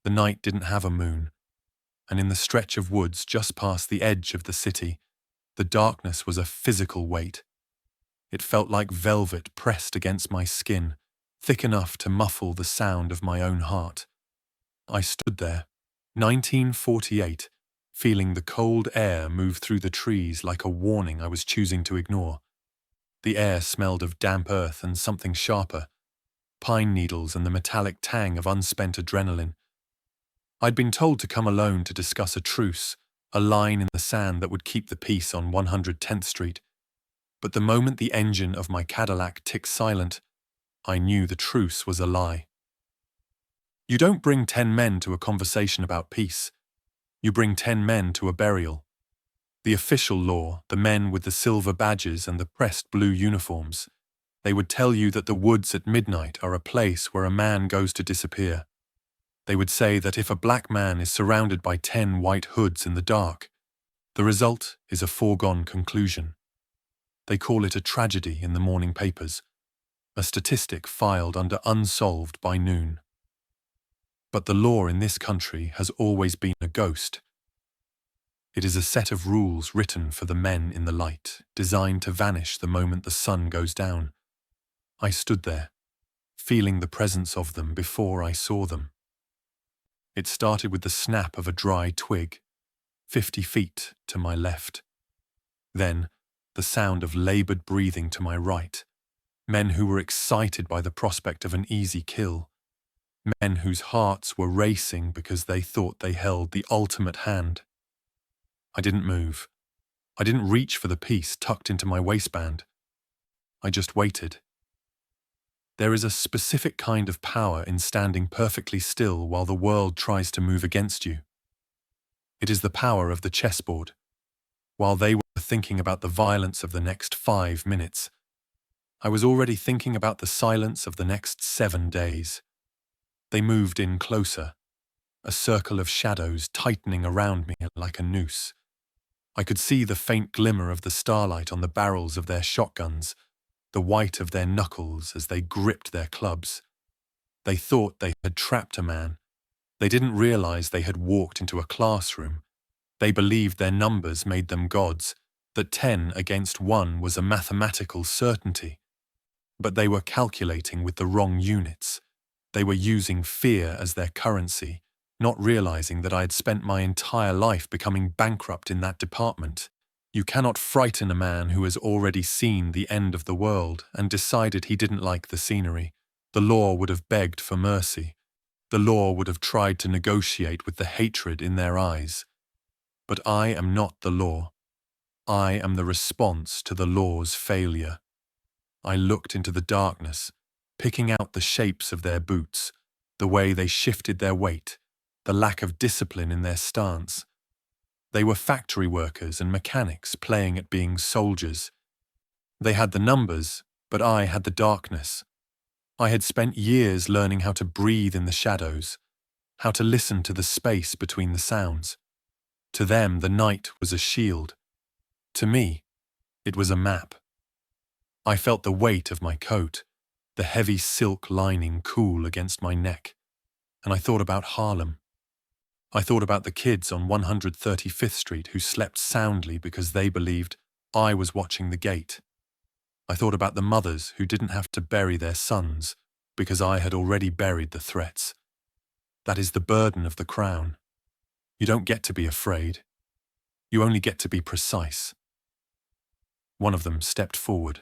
The night didn't have a moon, and in the stretch of woods just past the edge of the city, the darkness was a physical weight. It felt like velvet pressed against my skin, thick enough to muffle the sound of my own heart. I stood there, 1948, feeling the cold air move through the trees like a warning I was choosing to ignore. The air smelled of damp earth and something sharper, pine needles and the metallic tang of unspent adrenaline. I'd been told to come alone to discuss a truce, a line in the sand that would keep the peace on 110th Street. But the moment the engine of my Cadillac ticked silent, I knew the truce was a lie. You don't bring 10 men to a conversation about peace. You bring 10 men to a burial. The official law, the men with the silver badges and the pressed blue uniforms, they would tell you that the woods at midnight are a place where a man goes to disappear. They would say that if a black man is surrounded by 10 white hoods in the dark, the result is a foregone conclusion. They call it a tragedy in the morning papers, a statistic filed under unsolved by noon. But the law in this country has always been a ghost. It is a set of rules written for the men in the light, designed to vanish the moment the sun goes down. I stood there, feeling the presence of them before I saw them. It started with the snap of a dry twig, 50 feet to my left. Then, the sound of labored breathing to my right. Men who were excited by the prospect of an easy kill. Men whose hearts were racing because they thought they held the ultimate hand. I didn't move. I didn't reach for the piece tucked into my waistband. I just waited. There is a specific kind of power in standing perfectly still while the world tries to move against you. It is the power of the chessboard. While they were thinking about the violence of the next 5 minutes, I was already thinking about the silence of the next 7 days. They moved in closer, a circle of shadows tightening around me like a noose. I could see the faint glimmer of the starlight on the barrels of their shotguns, the white of their knuckles as they gripped their clubs. They thought they had trapped a man. They didn't realize they had walked into a classroom. They believed their numbers made them gods, that 10 against 1 was a mathematical certainty. But they were calculating with the wrong units. They were using fear as their currency, not realizing that I had spent my entire life becoming bankrupt in that department. You cannot frighten a man who has already seen the end of the world and decided he didn't like the scenery. The law would have begged for mercy. The law would have tried to negotiate with the hatred in their eyes. But I am not the law. I am the response to the law's failure. I looked into the darkness, picking out the shapes of their boots, the way they shifted their weight, the lack of discipline in their stance. They were factory workers and mechanics playing at being soldiers. They had the numbers, but I had the darkness. I had spent years learning how to breathe in the shadows, how to listen to the space between the sounds. To them, the night was a shield. To me, it was a map. I felt the weight of my coat, the heavy silk lining cool against my neck, and I thought about Harlem. I thought about the kids on 135th Street who slept soundly because they believed I was watching the gate. I thought about the mothers who didn't have to bury their sons because I had already buried the threats. That is the burden of the crown. You don't get to be afraid. You only get to be precise. One of them stepped forward.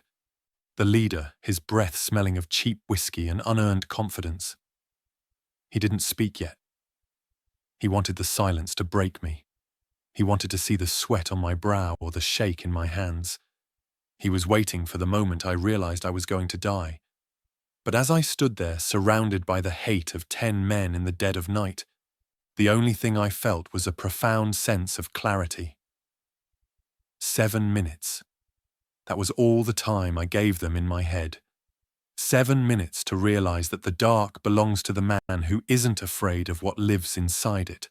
The leader, his breath smelling of cheap whiskey and unearned confidence. He didn't speak yet. He wanted the silence to break me. He wanted to see the sweat on my brow or the shake in my hands. He was waiting for the moment I realized I was going to die. But as I stood there, surrounded by the hate of 10 men in the dead of night, the only thing I felt was a profound sense of clarity. 7 minutes. That was all the time I gave them in my head. 7 minutes to realize that the dark belongs to the man who isn't afraid of what lives inside it.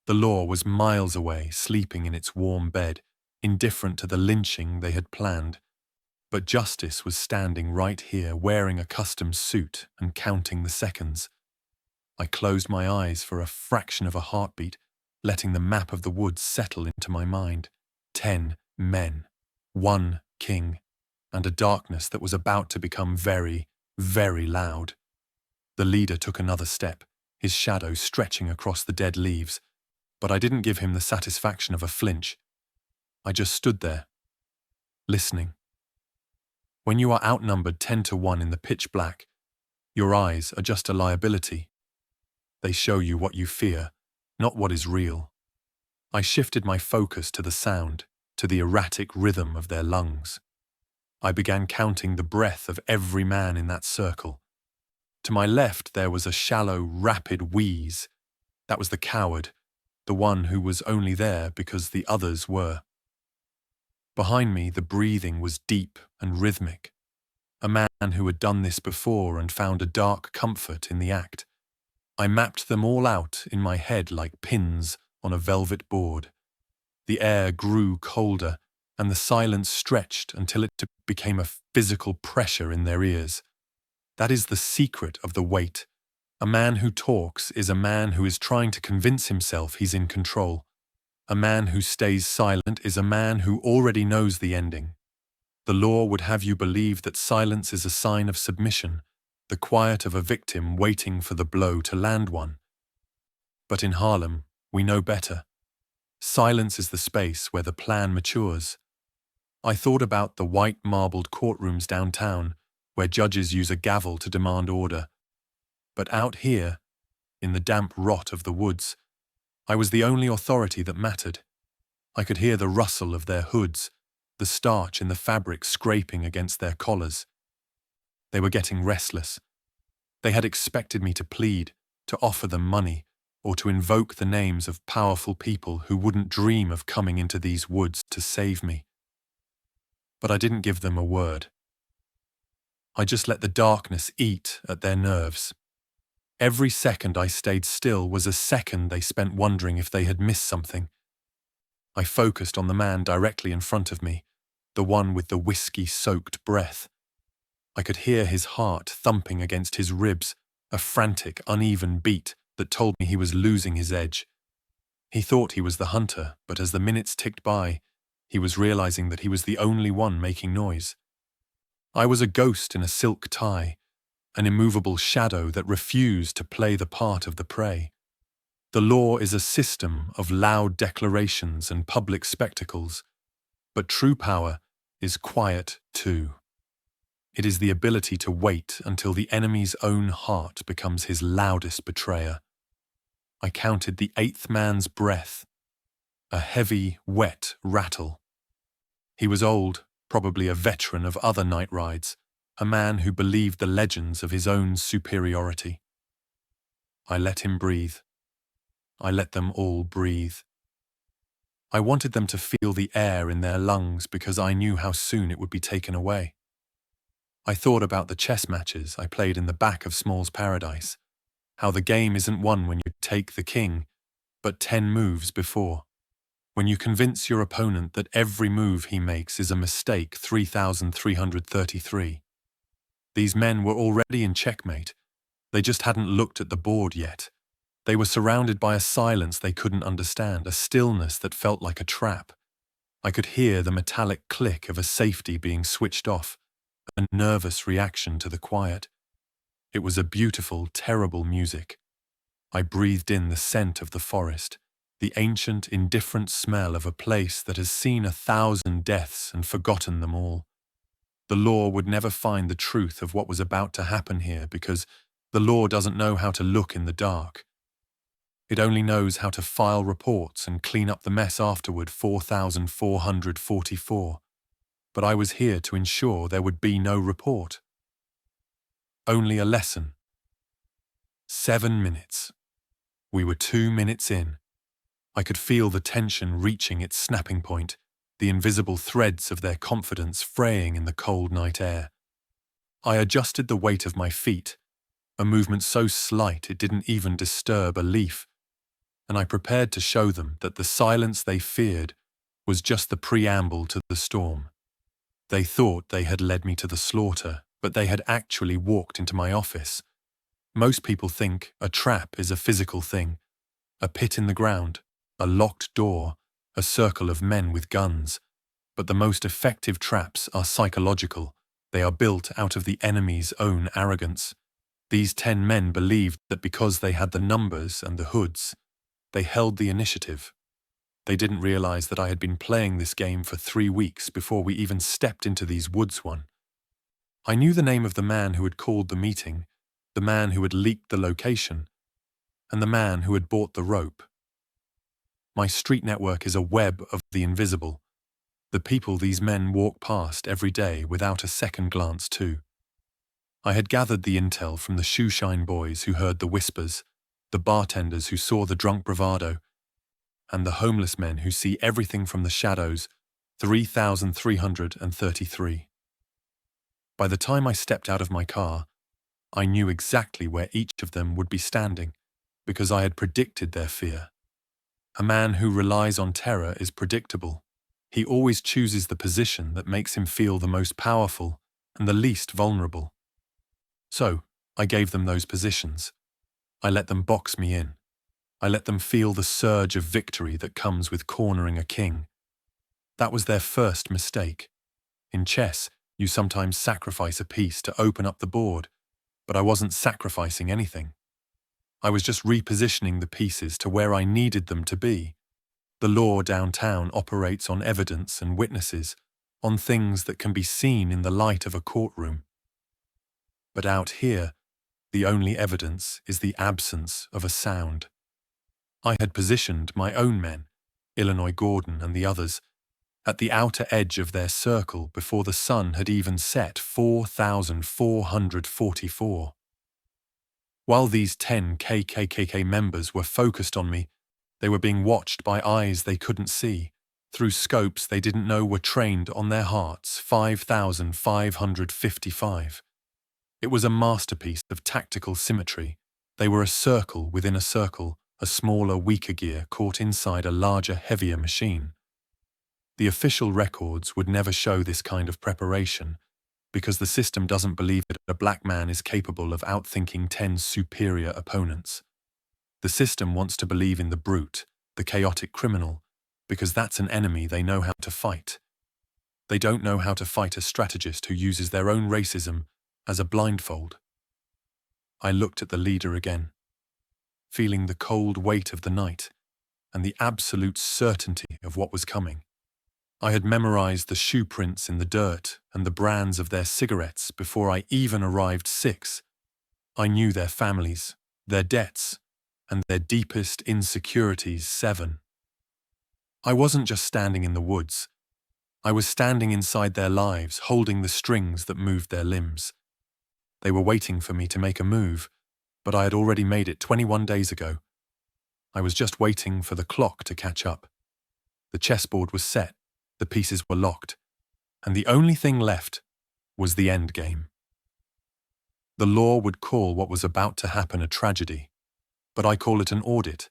The law was miles away, sleeping in its warm bed, indifferent to the lynching they had planned. But justice was standing right here, wearing a custom suit and counting the seconds. I closed my eyes for a fraction of a heartbeat, letting the map of the woods settle into my mind. 10 men, 1 king, and a darkness that was about to become very, very loud. The leader took another step, his shadow stretching across the dead leaves, but I didn't give him the satisfaction of a flinch. I just stood there, listening. When you are outnumbered 10-1 in the pitch black, your eyes are just a liability. They show you what you fear, not what is real. I shifted my focus to the sound, to the erratic rhythm of their lungs. I began counting the breath of every man in that circle. To my left there was a shallow, rapid wheeze. That was the coward, the one who was only there because the others were. Behind me the breathing was deep and rhythmic. A man who had done this before and found a dark comfort in the act. I mapped them all out in my head like pins on a velvet board. The air grew colder, and the silence stretched until it became a physical pressure in their ears. That is the secret of the wait. A man who talks is a man who is trying to convince himself he's in control. A man who stays silent is a man who already knows the ending. The law would have you believe that silence is a sign of submission, the quiet of a victim waiting for the blow to land one. But in Harlem, we know better. Silence is the space where the plan matures. I thought about the white marbled courtrooms downtown, where judges use a gavel to demand order. But out here, in the damp rot of the woods, I was the only authority that mattered. I could hear the rustle of their hoods, the starch in the fabric scraping against their collars. They were getting restless. They had expected me to plead, to offer them money, or to invoke the names of powerful people who wouldn't dream of coming into these woods to save me. But I didn't give them a word. I just let the darkness eat at their nerves. Every second I stayed still was a second they spent wondering if they had missed something. I focused on the man directly in front of me, the one with the whiskey-soaked breath. I could hear his heart thumping against his ribs, a frantic, uneven beat that told me he was losing his edge. He thought he was the hunter, but as the minutes ticked by, he was realizing that he was the only one making noise. I was a ghost in a silk tie, an immovable shadow that refused to play the part of the prey. The law is a system of loud declarations and public spectacles, but true power is quiet too. It is the ability to wait until the enemy's own heart becomes his loudest betrayer. I counted the 8th man's breath, a heavy, wet rattle. He was old, probably a veteran of other night rides, a man who believed the legends of his own superiority. I let him breathe. I let them all breathe. I wanted them to feel the air in their lungs because I knew how soon it would be taken away. I thought about the chess matches I played in the back of Small's Paradise, how the game isn't won when you take the king, but 10 moves before. When you convince your opponent that every move he makes is a mistake 3,333. These men were already in checkmate. They just hadn't looked at the board yet. They were surrounded by a silence they couldn't understand, a stillness that felt like a trap. I could hear the metallic click of a safety being switched off, a nervous reaction to the quiet. It was a beautiful, terrible music. I breathed in the scent of the forest, the ancient, indifferent smell of a place that has seen 1,000 deaths and forgotten them all. The law would never find the truth of what was about to happen here because the law doesn't know how to look in the dark. It only knows how to file reports and clean up the mess afterward. 4,444. But I was here to ensure there would be no report. Only a lesson. 7 minutes. We were 2 minutes in. I could feel the tension reaching its snapping point, the invisible threads of their confidence fraying in the cold night air. I adjusted the weight of my feet, a movement so slight it didn't even disturb a leaf, and I prepared to show them that the silence they feared was just the preamble to the storm. They thought they had led me to the slaughter, but they had actually walked into my office. Most people think a trap is a physical thing, a pit in the ground, a locked door, a circle of men with guns. But the most effective traps are psychological. They are built out of the enemy's own arrogance. These 10 men believed that because they had the numbers and the hoods, they held the initiative. They didn't realize that I had been playing this game for 3 weeks before we even stepped into these woods one. I knew the name of the man who had called the meeting, the man who had leaked the location, and the man who had bought the rope. My street network is a web of the invisible, the people these men walk past every day without a second glance too. I had gathered the intel from the shoeshine boys who heard the whispers, the bartenders who saw the drunk bravado, and the homeless men who see everything from the shadows, 3,333. By the time I stepped out of my car, I knew exactly where each of them would be standing, because I had predicted their fear. A man who relies on terror is predictable. He always chooses the position that makes him feel the most powerful and the least vulnerable. So, I gave them those positions. I let them box me in. I let them feel the surge of victory that comes with cornering a king. That was their first mistake. In chess, you sometimes sacrifice a piece to open up the board, but I wasn't sacrificing anything. I was just repositioning the pieces to where I needed them to be. The law downtown operates on evidence and witnesses, on things that can be seen in the light of a courtroom. But out here, the only evidence is the absence of a sound. I had positioned my own men, Illinois Gordon and the others, at the outer edge of their circle before the sun had even set 4,444. While these 10 KKK members were focused on me, they were being watched by eyes they couldn't see, through scopes they didn't know were trained on their hearts, 5,555. It was a masterpiece of tactical symmetry. They were a circle within a circle, a smaller, weaker gear caught inside a larger, heavier machine. The official records would never show this kind of preparation, because the system doesn't believe that a black man is capable of outthinking 10 superior opponents. The system wants to believe in the brute, the chaotic criminal, because that's an enemy they know how to fight. They don't know how to fight a strategist who uses their own racism as a blindfold. I looked at the leader again, feeling the cold weight of the night and the absolute certainty of what was coming. I had memorized the shoe prints in the dirt and the brands of their cigarettes before I even arrived 6. I knew their families, their debts, and their deepest insecurities 7. I wasn't just standing in the woods. I was standing inside their lives, holding the strings that moved their limbs. They were waiting for me to make a move, but I had already made it 21 days ago. I was just waiting for the clock to catch up. The chessboard was set, the pieces were locked, and the only thing left was the end game. The law would call what was about to happen a tragedy, but I call it an audit.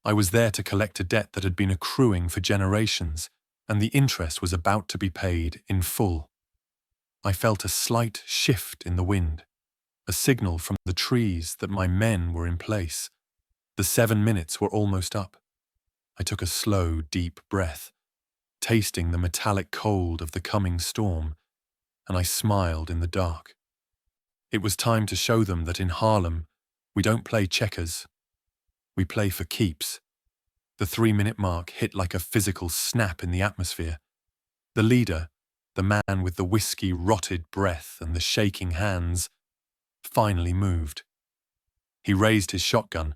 I was there to collect a debt that had been accruing for generations, and the interest was about to be paid in full. I felt a slight shift in the wind, a signal from the trees that my men were in place. The 7 minutes were almost up. I took a slow, deep breath, tasting the metallic cold of the coming storm, and I smiled in the dark. It was time to show them that in Harlem, we don't play checkers. We play for keeps. The 3-minute mark hit like a physical snap in the atmosphere. The leader, the man with the whiskey-rotted breath and the shaking hands, finally moved. He raised his shotgun,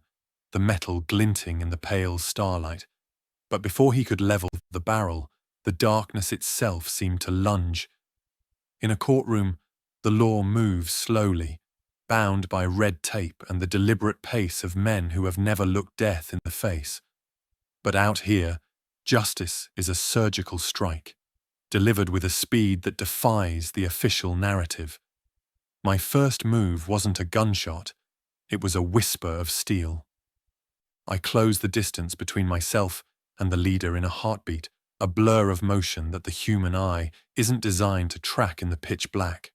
the metal glinting in the pale starlight, but before he could level the barrel, the darkness itself seemed to lunge. In a courtroom, the law moves slowly, bound by red tape and the deliberate pace of men who have never looked death in the face. But out here, justice is a surgical strike, delivered with a speed that defies the official narrative. My first move wasn't a gunshot, it was a whisper of steel. I closed the distance between myself and the leader in a heartbeat, a blur of motion that the human eye isn't designed to track in the pitch black.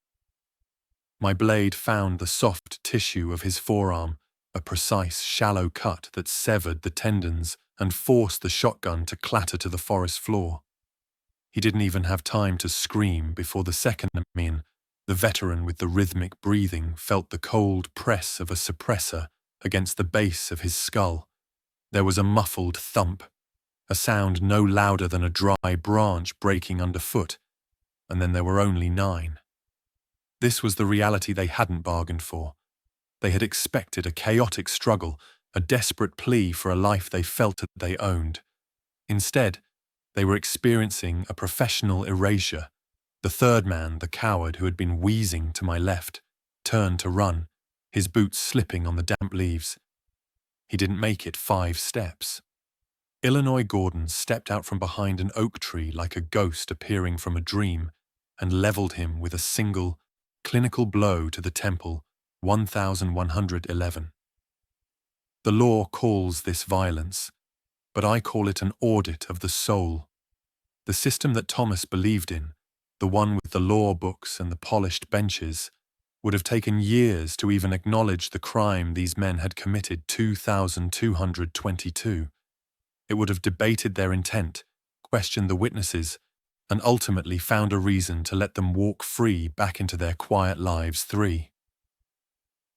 My blade found the soft tissue of his forearm, a precise, shallow cut that severed the tendons and forced the shotgun to clatter to the forest floor. He didn't even have time to scream before the second man, the veteran with the rhythmic breathing, felt the cold press of a suppressor against the base of his skull. There was a muffled thump, a sound no louder than a dry branch breaking underfoot, and then there were only 9. This was the reality they hadn't bargained for. They had expected a chaotic struggle, a desperate plea for a life they felt that they owned. Instead, they were experiencing a professional erasure. The third man, the coward who had been wheezing to my left, turned to run, his boots slipping on the damp leaves. He didn't make it 5 steps. Illinois Gordon stepped out from behind an oak tree like a ghost appearing from a dream and leveled him with a single, clinical blow to the temple, 1111. The law calls this violence, but I call it an audit of the soul. The system that Thomas believed in, the one with the law books and the polished benches, would have taken years to even acknowledge the crime these men had committed 2,222. It would have debated their intent, questioned the witnesses, and ultimately found a reason to let them walk free back into their quiet lives 3.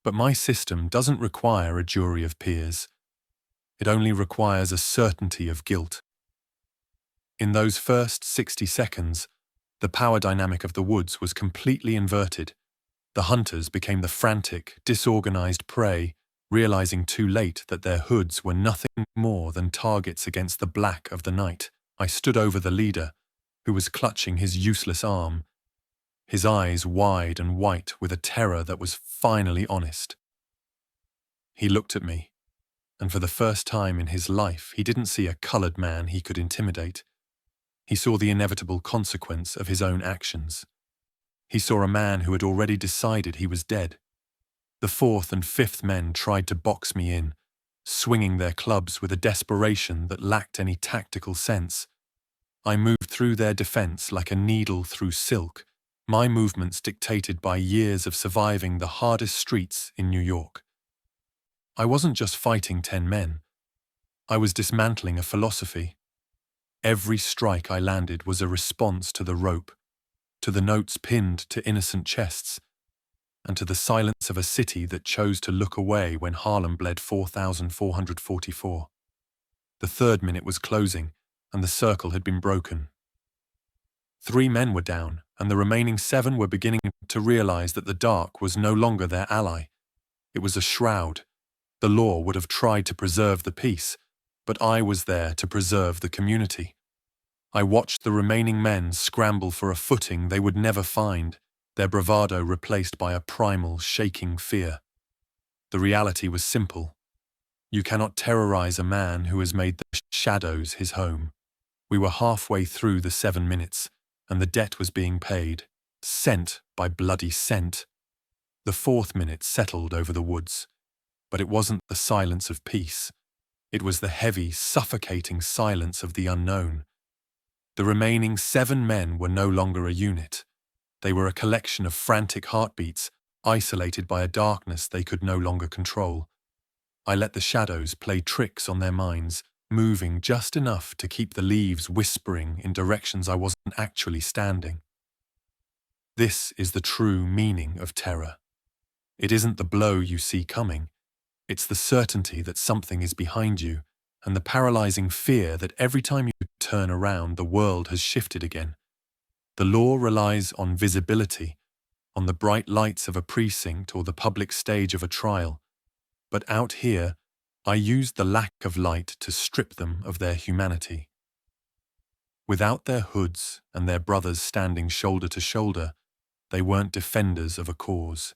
But my system doesn't require a jury of peers. It only requires a certainty of guilt. In those first 60 seconds, the power dynamic of the woods was completely inverted. The hunters became the frantic, disorganized prey, realizing too late that their hoods were nothing more than targets against the black of the night. I stood over the leader, who was clutching his useless arm, his eyes wide and white with a terror that was finally honest. He looked at me, and for the first time in his life, he didn't see a colored man he could intimidate. He saw the inevitable consequence of his own actions. He saw a man who had already decided he was dead. The 4th and 5th men tried to box me in, swinging their clubs with a desperation that lacked any tactical sense. I moved through their defense like a needle through silk, my movements dictated by years of surviving the hardest streets in New York. I wasn't just fighting 10 men. I was dismantling a philosophy. Every strike I landed was a response to the rope, to the notes pinned to innocent chests, and to the silence of a city that chose to look away when Harlem bled 4,444. The 3rd minute was closing, and the circle had been broken. 3 men were down, and the remaining 7 were beginning to realize that the dark was no longer their ally. It was a shroud. The law would have tried to preserve the peace, but I was there to preserve the community. I watched the remaining men scramble for a footing they would never find, their bravado replaced by a primal, shaking fear. The reality was simple. You cannot terrorize a man who has made the shadows his home. We were halfway through the 7 minutes, and the debt was being paid, cent by bloody cent. The 4th minute settled over the woods, but it wasn't the silence of peace. It was the heavy, suffocating silence of the unknown. The remaining 7 men were no longer a unit. They were a collection of frantic heartbeats, isolated by a darkness they could no longer control. I let the shadows play tricks on their minds, moving just enough to keep the leaves whispering in directions I wasn't actually standing. This is the true meaning of terror. It isn't the blow you see coming. It's the certainty that something is behind you, and the paralyzing fear that every time you turn around, the world has shifted again. The law relies on visibility, on the bright lights of a precinct or the public stage of a trial. But out here, I used the lack of light to strip them of their humanity. Without their hoods and their brothers standing shoulder to shoulder, they weren't defenders of a cause.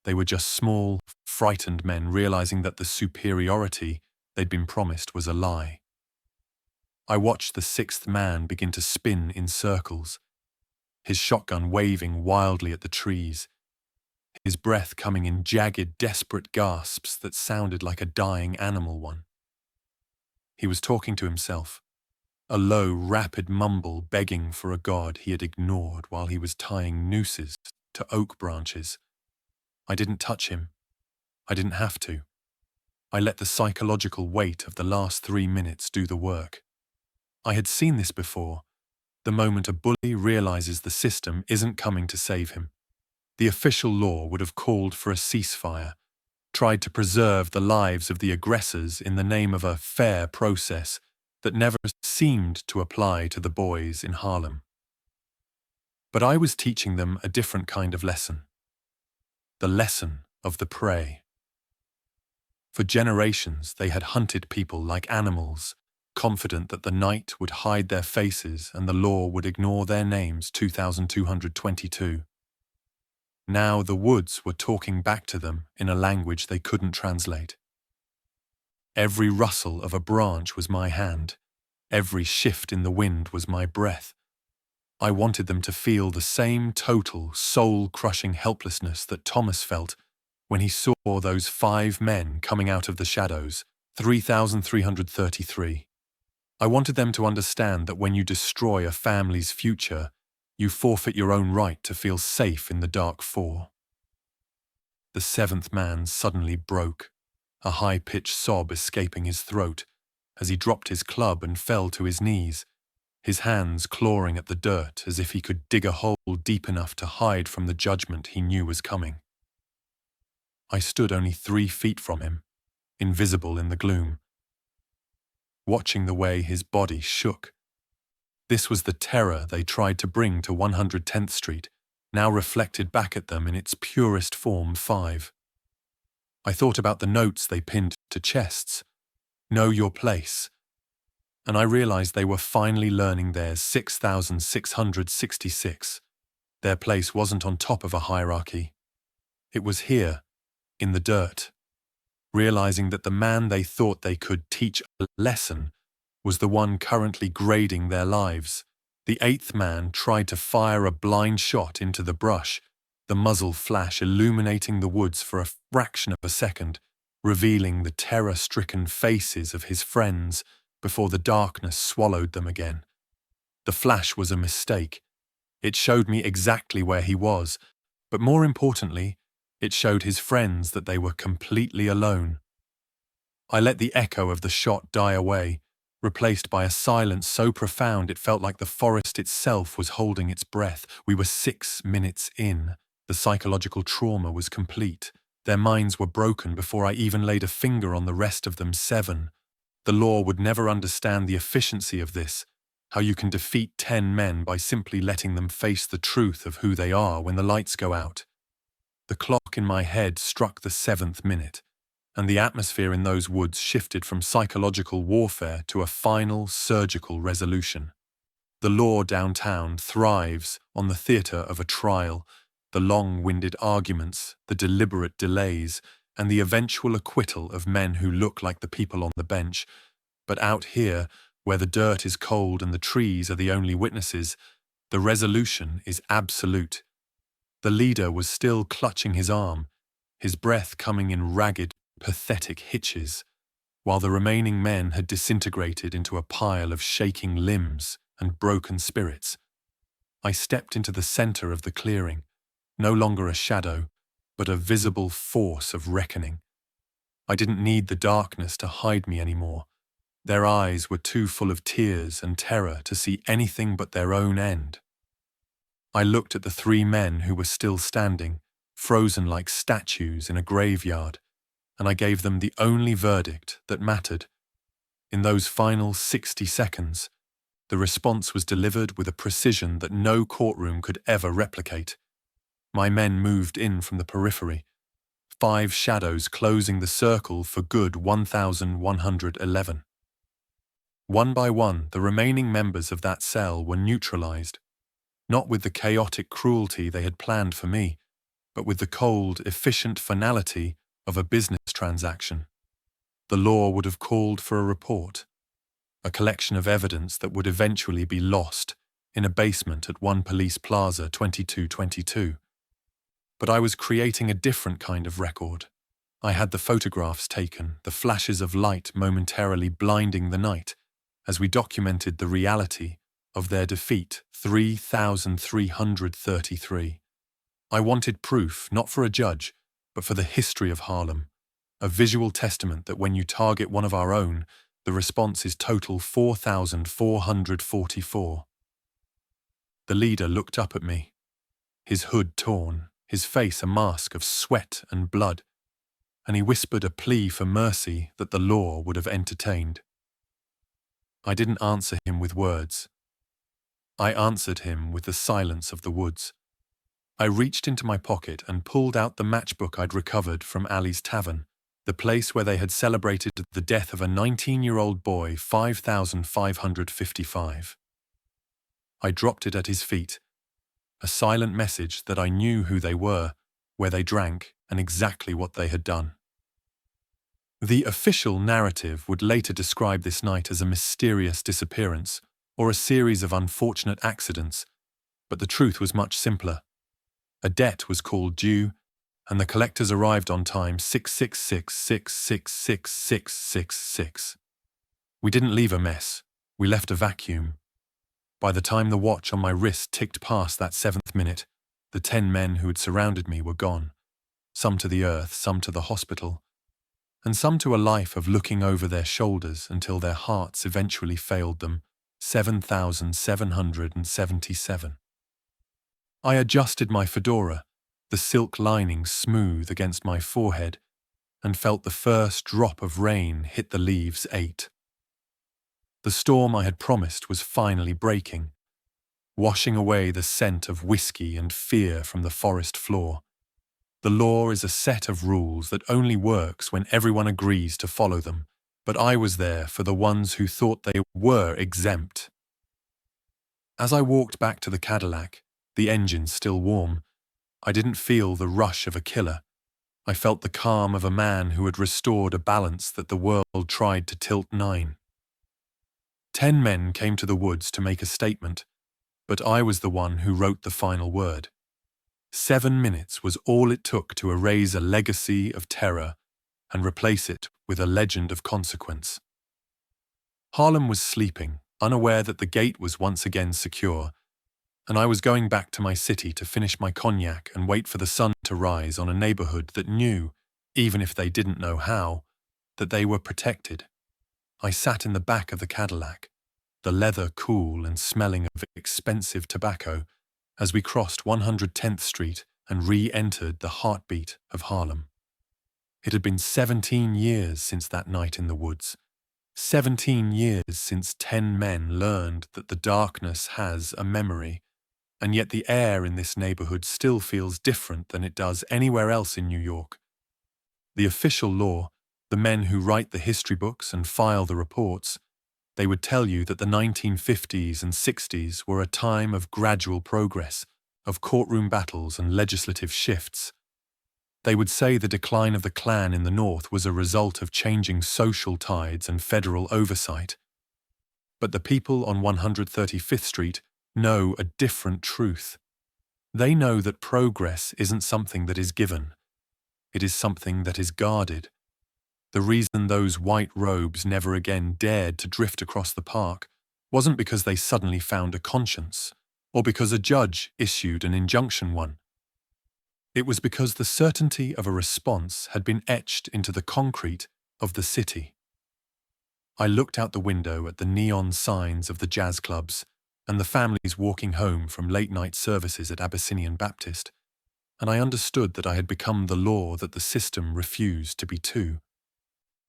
They were just small, frightened men realizing that the superiority they'd been promised was a lie. I watched the 6th man begin to spin in circles, his shotgun waving wildly at the trees, his breath coming in jagged, desperate gasps that sounded like a dying animal one. He was talking to himself, a low, rapid mumble begging for a god he had ignored while he was tying nooses to oak branches, I didn't touch him. I didn't have to. I let the psychological weight of the last 3 minutes do the work. I had seen this before, the moment a bully realizes the system isn't coming to save him. The official law would have called for a ceasefire, tried to preserve the lives of the aggressors in the name of a fair process that never seemed to apply to the boys in Harlem. But I was teaching them a different kind of lesson. The lesson of the prey. For generations, they had hunted people like animals, confident that the night would hide their faces and the law would ignore their names. 2222. Now the woods were talking back to them in a language they couldn't translate. Every rustle of a branch was my hand. Every shift in the wind was my breath. I wanted them to feel the same total, soul-crushing helplessness that Thomas felt when he saw those 5 men coming out of the shadows. 3333. I wanted them to understand that when you destroy a family's future, you forfeit your own right to feel safe in the dark 4. The 7th man suddenly broke, a high-pitched sob escaping his throat as he dropped his club and fell to his knees, his hands clawing at the dirt as if he could dig a hole deep enough to hide from the judgment he knew was coming. I stood only 3 feet from him, invisible in the gloom, watching the way his body shook. This was the terror they tried to bring to 110th Street, now reflected back at them in its purest form. 5. I thought about the notes they pinned to chests. Know your place. And I realized they were finally learning theirs. 6666. Their place wasn't on top of a hierarchy. It was here, in the dirt, realizing that the man they thought they could teach a lesson was the one currently grading their lives. The 8th man tried to fire a blind shot into the brush, the muzzle flash illuminating the woods for a fraction of a second, revealing the terror-stricken faces of his friends before the darkness swallowed them again. The flash was a mistake. It showed me exactly where he was, but more importantly, it showed his friends that they were completely alone. I let the echo of the shot die away, replaced by a silence so profound it felt like the forest itself was holding its breath. We were 6 minutes in. The psychological trauma was complete. Their minds were broken before I even laid a finger on the rest of them. 7. The law would never understand the efficiency of this, how you can defeat 10 men by simply letting them face the truth of who they are when the lights go out. The clock in my head struck the 7th minute, and the atmosphere in those woods shifted from psychological warfare to a final surgical resolution. The law downtown thrives on the theater of a trial, the long-winded arguments, the deliberate delays, and the eventual acquittal of men who look like the people on the bench. But out here, where the dirt is cold and the trees are the only witnesses, the resolution is absolute. The leader was still clutching his arm, his breath coming in ragged, pathetic hitches, while the remaining men had disintegrated into a pile of shaking limbs and broken spirits. I stepped into the center of the clearing, no longer a shadow, but a visible force of reckoning. I didn't need the darkness to hide me anymore. Their eyes were too full of tears and terror to see anything but their own end. I looked at the 3 men who were still standing, frozen like statues in a graveyard, and I gave them the only verdict that mattered. In those final 60 seconds, the response was delivered with a precision that no courtroom could ever replicate. My men moved in from the periphery, 5 shadows closing the circle for good. 1111. One by one, the remaining members of that cell were neutralized, not with the chaotic cruelty they had planned for me, but with the cold, efficient finality of a business transaction. The law would have called for a report, a collection of evidence that would eventually be lost in a basement at One Police Plaza. 2222. But I was creating a different kind of record. I had the photographs taken, the flashes of light momentarily blinding the night, as we documented the reality of their defeat. 3333. I wanted proof, not for a judge, but for the history of Harlem, a visual testament that when you target one of our own, the response is total 4,444. The leader looked up at me, his hood torn, his face a mask of sweat and blood, and he whispered a plea for mercy that the law would have entertained. I didn't answer him with words. I answered him with the silence of the woods. I reached into my pocket and pulled out the matchbook I'd recovered from Ali's tavern, the place where they had celebrated the death of a 19-year-old boy 5,555. I dropped it at his feet, a silent message that I knew who they were, where they drank, and exactly what they had done. The official narrative would later describe this night as a mysterious disappearance or a series of unfortunate accidents, but the truth was much simpler. A debt was called due, and the collectors arrived on time 666666666. We didn't leave a mess, we left a vacuum. By the time the watch on my wrist ticked past that 7th minute, the 10 men who had surrounded me were gone, some to the earth, some to the hospital, and some to a life of looking over their shoulders until their hearts eventually failed them, 7,777. I adjusted my fedora, the silk lining smooth against my forehead, and felt the first drop of rain hit the leaves 8. The storm I had promised was finally breaking, washing away the scent of whiskey and fear from the forest floor. The law is a set of rules that only works when everyone agrees to follow them, but I was there for the ones who thought they were exempt. As I walked back to the Cadillac, the engine still warm, I didn't feel the rush of a killer. I felt the calm of a man who had restored a balance that the world tried to tilt 9. 10 men came to the woods to make a statement, but I was the one who wrote the final word. 7 minutes was all it took to erase a legacy of terror and replace it with a legend of consequence. Harlem was sleeping, unaware that the gate was once again secure, and I was going back to my city to finish my cognac and wait for the sun to rise on a neighborhood that knew, even if they didn't know how, that they were protected. I sat in the back of the Cadillac, the leather cool and smelling of expensive tobacco, as we crossed 110th Street and re-entered the heartbeat of Harlem. It had been 17 years since that night in the woods, 17 years since 10 men learned that the darkness has a memory, and yet the air in this neighborhood still feels different than it does anywhere else in New York. The official law, the men who write the history books and file the reports, they would tell you that the 1950s and 60s were a time of gradual progress, of courtroom battles and legislative shifts. They would say the decline of the Klan in the North was a result of changing social tides and federal oversight. But the people on 135th Street know a different truth. They know that progress isn't something that is given. It is something that is guarded. The reason those white robes never again dared to drift across the park wasn't because they suddenly found a conscience, or because a judge issued an injunction one. It was because the certainty of a response had been etched into the concrete of the city. I looked out the window at the neon signs of the jazz clubs and the families walking home from late-night services at Abyssinian Baptist, and I understood that I had become the law that the system refused to be too.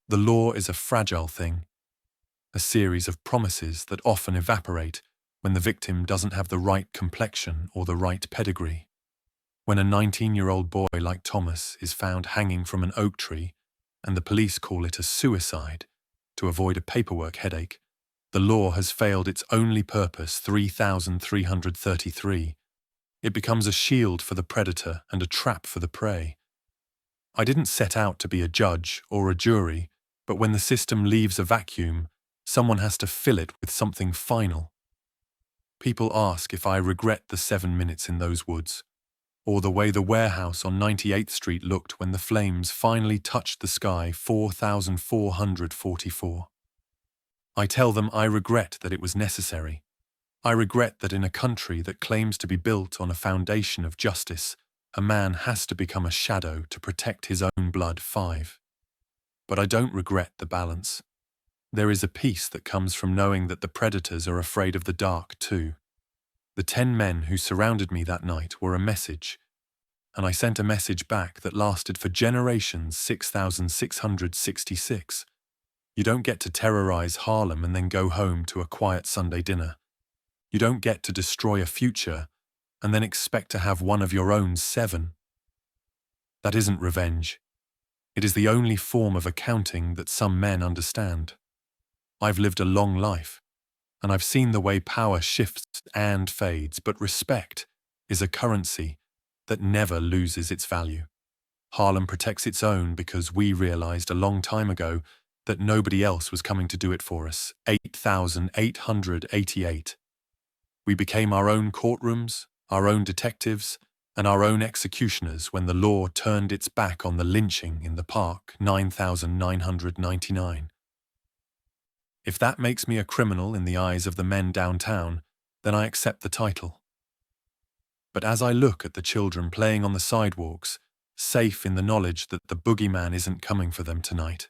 The law is a fragile thing, a series of promises that often evaporate when the victim doesn't have the right complexion or the right pedigree. When a 19-year-old boy like Thomas is found hanging from an oak tree and the police call it a suicide to avoid a paperwork headache, the law has failed its only purpose 3,333. It becomes a shield for the predator and a trap for the prey. I didn't set out to be a judge or a jury, but when the system leaves a vacuum, someone has to fill it with something final. People ask if I regret the 7 minutes in those woods, or the way the warehouse on 98th Street looked when the flames finally touched the sky 4,444. I tell them I regret that it was necessary. I regret that in a country that claims to be built on a foundation of justice, A man has to become a shadow to protect his own blood. 5. But I don't regret the balance. There is a peace that comes from knowing that the predators are afraid of the dark too. The 10 men who surrounded me that night were a message, and I sent a message back that lasted for generations. 6666. You don't get to terrorize Harlem and then go home to a quiet Sunday dinner. You don't get to destroy a future and then expect to have one of your own 7. That isn't revenge. It is the only form of accounting that some men understand. I've lived a long life, and I've seen the way power shifts and fades, but respect is a currency that never loses its value. Harlem protects its own because we realized a long time ago that nobody else was coming to do it for us. 8,888. We became our own courtrooms, our own detectives, and our own executioners when the law turned its back on the lynching in the park. 9,999. If that makes me a criminal in the eyes of the men downtown, then I accept the title. But as I look at the children playing on the sidewalks, safe in the knowledge that the boogeyman isn't coming for them tonight,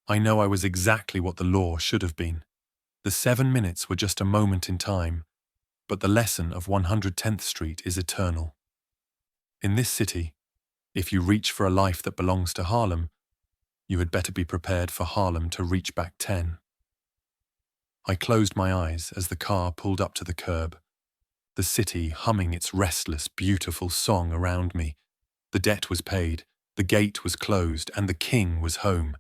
I know I was exactly what the law should have been. The 7 minutes were just a moment in time, but the lesson of 110th Street is eternal. In this city, if you reach for a life that belongs to Harlem, you had better be prepared for Harlem to reach back 10. I closed my eyes as the car pulled up to the curb, the city humming its restless, beautiful song around me. The debt was paid, the gate was closed, and the king was home.